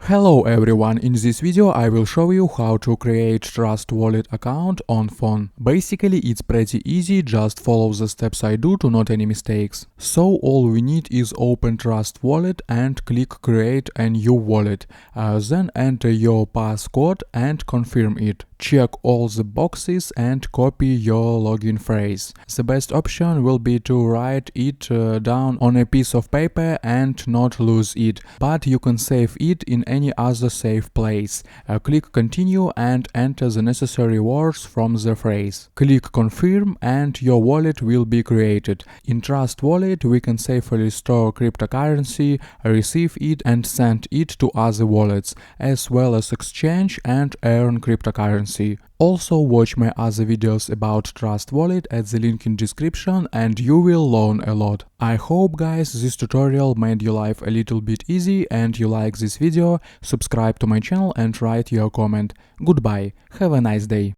Hello everyone, in this video I will show you how to create Trust Wallet account on phone. Basically it's pretty easy, just follow the steps I do to not any mistakes. So all we need is open Trust Wallet and click create a new wallet. Then enter your passcode and confirm it. Check all the boxes and copy your login phrase. The best option will be to write it down on a piece of paper and not lose it, but you can save it in any other safe place. Click continue and enter the necessary words from the phrase. Click confirm and your wallet will be created. In Trust Wallet we can safely store cryptocurrency, receive it and send it to other wallets, as well as exchange and earn cryptocurrency. Also watch my other videos about Trust Wallet at the link in description and you will learn a lot. I hope guys this tutorial made your life a little bit easy and you like this video. Subscribe to my channel and write your comment. Goodbye, have a nice day.